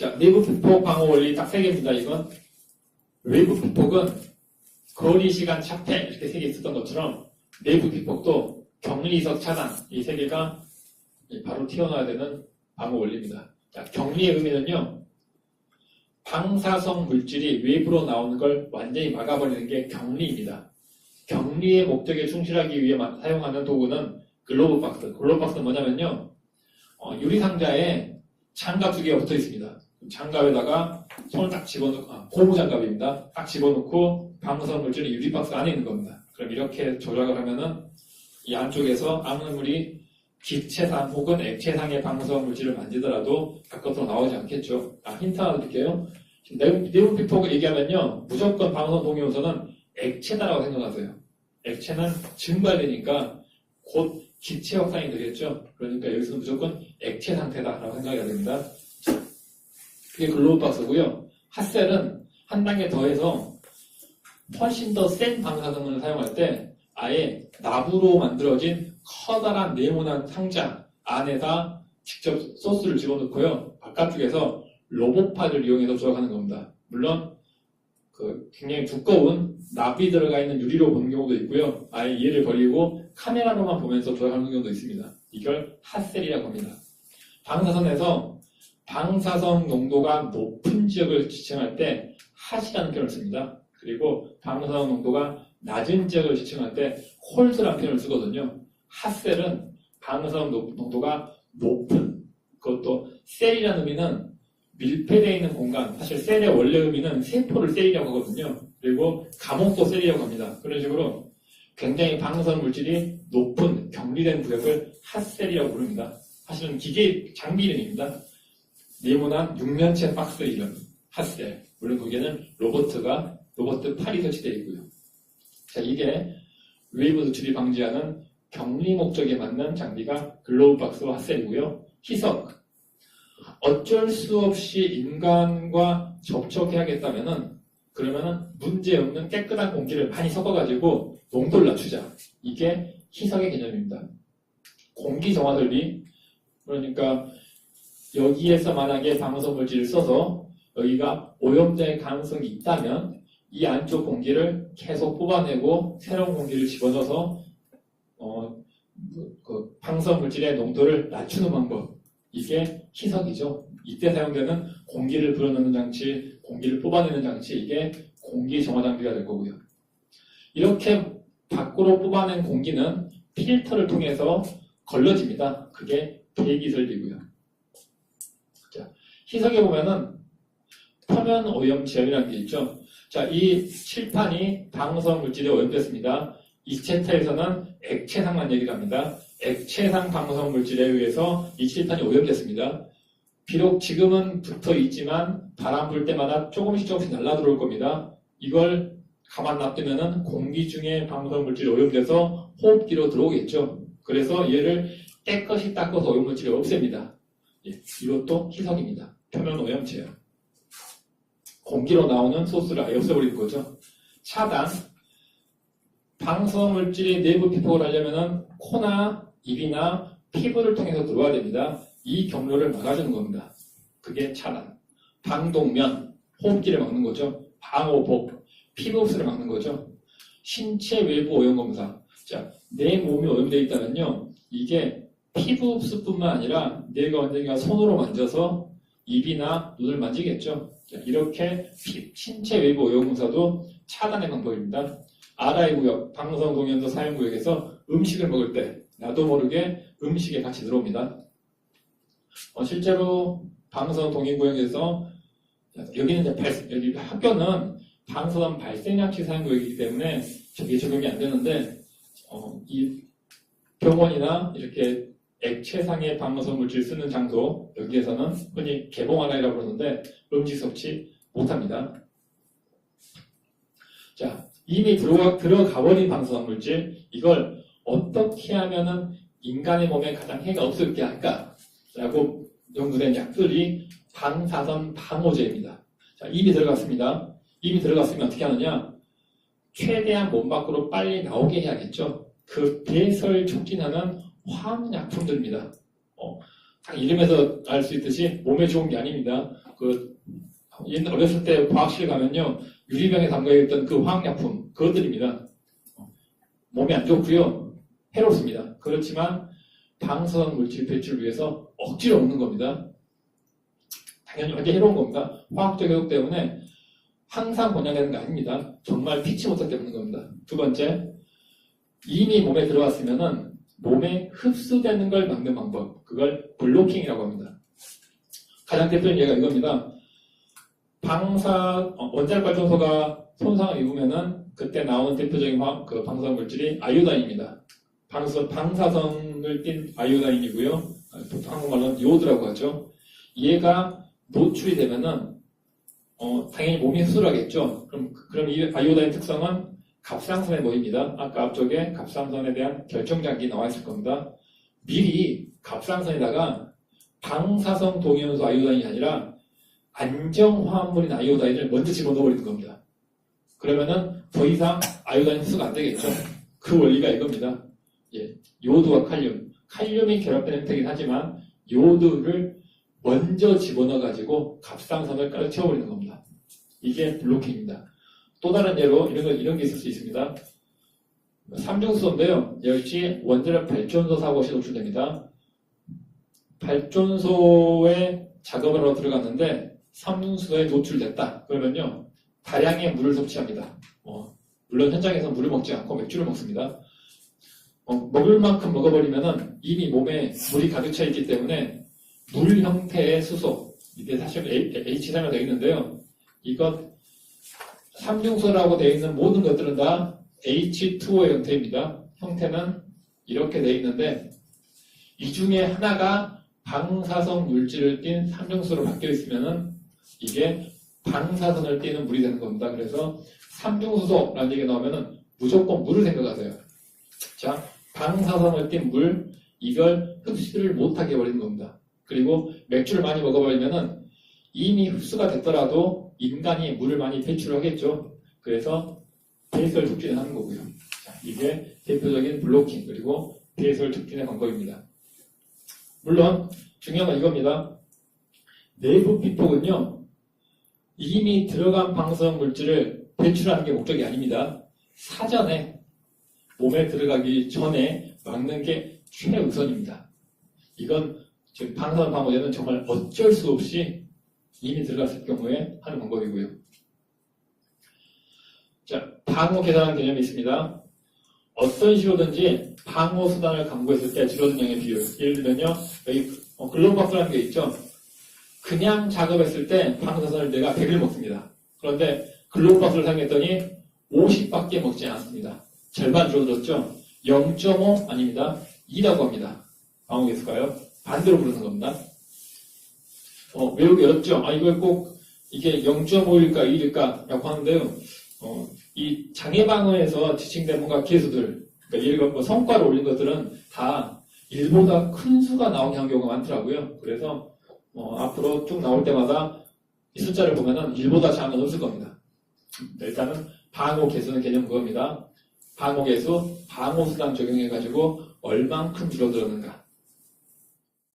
자, 내부 피폭 방어 원리 딱 3개입니다. 이건 외부 피폭은 거리, 시간, 차폐 이렇게 3개 있었던 것처럼 내부 피폭도 격리석 차단 이 3개가 바로 튀어나와야 되는 방어 원리입니다. 자, 격리의 의미는요. 방사성 물질이 외부로 나오는 걸 완전히 막아버리는 게 격리입니다. 격리의 목적에 충실하기 위해 사용하는 도구는 글로브 박스. 글로브 박스는 뭐냐면요. 유리상자에 장갑 2개가 붙어 있습니다. 장갑에다가 손을 딱 집어넣고, 고무 장갑입니다. 딱 집어넣고 방사성 물질이 유리박스 안에 있는 겁니다. 그럼 이렇게 조작을 하면은 이 안쪽에서 아무리 기체상 혹은 액체상의 방사성 물질을 만지더라도 바깥으로 나오지 않겠죠. 힌트 하나 드릴게요. 내부 피폭을 얘기하면요. 무조건 방사성 동위원소는 액체다라고 생각하세요. 액체는 증발되니까 곧 기체 확산이 되겠죠. 그러니까 여기서는 무조건 액체 상태다라고 생각해야 됩니다. 그게 글로브 박스고요. 핫셀은 한 단계 더해서 훨씬 더 센 방사성을 사용할 때 아예 나부로 만들어진 커다란 네모난 상자 안에다 직접 소스를 집어넣고요. 바깥쪽에서 로봇팔을 이용해서 조작하는 겁니다. 물론 굉장히 두꺼운 납이 들어가 있는 유리로 보는 경우도 있고요. 아예 얘를 버리고 카메라로만 보면서 조작하는 경우도 있습니다. 이걸 핫셀이라고 합니다. 방사선에서 방사성 농도가 높은 지역을 지칭할 때 핫이라는 표현을 씁니다. 그리고 방사성 농도가 낮은 지역을 지칭할 때 콜드라는 표현을 쓰거든요. 핫셀은 방사성 농도가 높은, 그것도 셀이라는 의미는 밀폐되어 있는 공간, 사실 셀의 원래 의미는 세포를 셀이라고 하거든요. 그리고 감옥도 셀이라고 합니다. 그런 식으로 굉장히 방사성 물질이 높은 격리된 구역을 핫셀이라고 부릅니다. 사실은 기계 장비 이름입니다. 네모난 육면체 박스 이름, 핫셀. 물론 거기에는 로봇 팔이 설치되어 있고요. 자, 이게 웨이브 노출이 방지하는 격리 목적에 맞는 장비가 글로브 박스와 핫셀이고요. 희석. 어쩔 수 없이 인간과 접촉해야겠다면은 그러면은 문제없는 깨끗한 공기를 많이 섞어가지고 농도를 낮추자. 이게 희석의 개념입니다. 공기 정화설비. 그러니까 여기에서 만약에 방사성 물질을 써서 여기가 오염될 가능성이 있다면 이 안쪽 공기를 계속 뽑아내고 새로운 공기를 집어넣어서 방사성 물질의 농도를 낮추는 방법. 이게 희석이죠. 이때 사용되는 공기를 불어넣는 장치, 공기를 뽑아내는 장치, 이게 공기 정화 장비가 될 거고요. 이렇게 밖으로 뽑아낸 공기는 필터를 통해서 걸러집니다. 그게 배기설비고요. 자, 희석에 보면은 표면 오염 지연이라는 게 있죠. 자, 이 칠판이 방사성 물질에 오염됐습니다. 이 챕터에서는 액체상만 얘기를 합니다. 액체상 방사성 물질에 의해서 이 칠판이 오염됐습니다. 비록 지금은 붙어 있지만 바람 불 때마다 조금씩 날아 들어올 겁니다. 이걸 가만 놔두면은 공기 중에 방사성 물질이 오염돼서 호흡기로 들어오겠죠. 그래서 얘를 깨끗이 닦아서 오염물질을 없앱니다. 이것도 희석입니다. 표면 오염체요. 공기로 나오는 소스를 아예 없애버리는 거죠. 차단. 방사성 물질이 내부 피폭을 하려면은 코나 입이나 피부를 통해서 들어와야 됩니다. 이 경로를 막아주는 겁니다. 그게 차단. 방독면, 호흡기를 막는 거죠. 방호복, 피부 흡수를 막는 거죠. 신체 외부 오염 검사. 자, 내 몸이 오염되어 있다면요. 이게 피부 흡수뿐만 아니라 내가 언젠가 손으로 만져서 입이나 눈을 만지겠죠. 자, 이렇게 신체 외부 오염 검사도 차단의 방법입니다. RI 구역, 방사성 동위원소 사용 구역에서 음식을 먹을 때 나도 모르게 음식에 같이 들어옵니다. 실제로 방사성 동위 구역에서 여기는 이제 여기 학교는 방사선 발생 장치 사용 구역이기 때문에 저게 적용이 안 되는데 이 병원이나 이렇게 액체상의 방사성 물질 쓰는 장소 여기에서는 흔히 개봉하라이라고 그러는데 음식 섭취 못합니다. 자, 이미 들어가 버린 방사성 물질 이걸 어떻게 하면은 인간의 몸에 가장 해가 없을게 할까라고 연구된 약들이 방사선 방호제입니다. 자, 이미 들어갔습니다. 이미 들어갔으면 어떻게 하느냐? 최대한 몸 밖으로 빨리 나오게 해야겠죠. 그 배설 촉진하는 화학약품들입니다. 딱 이름에서 알 수 있듯이 몸에 좋은 게 아닙니다. 옛날 어렸을 때 과학실 가면요, 유리병에 담가있던 그 화학약품, 그것들입니다. 몸에 안 좋고요, 해롭습니다. 그렇지만 방사선 물질 배출을 위해서 억지로 먹는 겁니다. 당연히 완전 해로운 겁니다. 화학적 해독 때문에 항상 권장되는 게 아닙니다. 정말 피치 못할 때 먹는 겁니다. 두 번째, 이미 몸에 들어갔으면은 몸에 흡수되는 걸 막는 방법, 그걸 블로킹이라고 합니다. 가장 대표적인 예가 이겁니다. 원자력 발전소가 손상을 입으면은 그때 나오는 대표적인 방사선 물질이 아이오다인입니다. 방사선을 띤 아이오다인이고요. 보통 한국말로는 요오드라고 하죠. 얘가 노출이 되면은 당연히 몸이 흡수를 하겠죠. 그럼 이 아이오다인 특성은 갑상선에 모입니다. 아까 앞쪽에 갑상선에 대한 결정장기 나와 있을 겁니다. 미리 갑상선에다가 방사성 동위원소 아이오다인이 아니라 안정화합물인 아이오다인을 먼저 집어넣어버리는 겁니다. 그러면은 더 이상 아이오다인 흡수가 안 되겠죠. 그 원리가 이겁니다. 예, 요오드와 칼륨이 결합된 형태이긴 하지만 요오드를 먼저 집어넣어가지고 갑상선을 가득 채워버리는 겁니다. 이게 블로킹입니다. 또 다른 예로 이런 게 있을 수 있습니다. 삼중수소인데요. 역시 원자력 발전소 사고 시 노출됩니다. 발전소에 작업을 하러 들어갔는데 삼중수소에 노출됐다. 그러면요, 다량의 물을 섭취합니다. 물론 현장에서 물을 먹지 않고 맥주를 먹습니다. 먹을 만큼 먹어버리면은 이미 몸에 물이 가득 차 있기 때문에 물 형태의 수소, 이게 사실 H3이 되어 있는데요. 이것 삼중수소라고 되어 있는 모든 것들은 다 H2O의 형태입니다. 형태는 이렇게 되어 있는데 이 중에 하나가 방사성 물질을 띤 삼중수소로 바뀌어 있으면은 이게 방사선을 띠는 물이 되는 겁니다. 그래서 삼중수소라는 얘기가 나오면은 무조건 물을 생각하세요. 자, 방사선을 띤 물, 이걸 흡수를 못하게 해버리는 겁니다. 그리고 맥주를 많이 먹어버리면은 이미 흡수가 됐더라도 인간이 물을 많이 배출하겠죠. 그래서 폐쇄혈 촉진을 하는 거고요. 자, 이게 대표적인 블로킹 그리고 폐쇄혈 촉진의 방법입니다. 물론 중요한 건 이겁니다. 내부 피폭은요, 이미 들어간 방사성 물질을 배출하는 게 목적이 아닙니다. 사전에 몸에 들어가기 전에 막는 게 최우선입니다. 이건 지금 방사선 방어제는 정말 어쩔 수 없이 이미 들어갔을 경우에 하는 방법이고요. 자, 방어 계산하는 개념이 있습니다. 어떤 식으로든지 방어 수단을 강구했을 때 줄어든 양의 비율. 예를 들면요, 여기 글로박스라는 게 있죠. 그냥 작업했을 때 방사선을 내가 100을 먹습니다. 그런데 글로박스를 사용했더니 50밖에 먹지 않았습니다. 절반 줄어들었죠. 0.5 아닙니다. 2라고 합니다. 방어 개수가요. 반대로 부르는 겁니다. 외우기 어렵죠? 이걸 꼭 이게 0.5일까 2일까 라고 하는데요. 이 장애방어에서 지칭된 뭔가 개수들, 그러니까 예를 들어 성과를 올린 것들은 다 1보다 큰 수가 나오게 한 경우가 많더라고요. 그래서 앞으로 쭉 나올 때마다 이 숫자를 보면은 1보다 작은 건 없을 겁니다. 일단은 방어 개수는 개념 그겁니다. 방어 개수, 방어 수단 적용해가지고 얼만큼 줄어들었는가.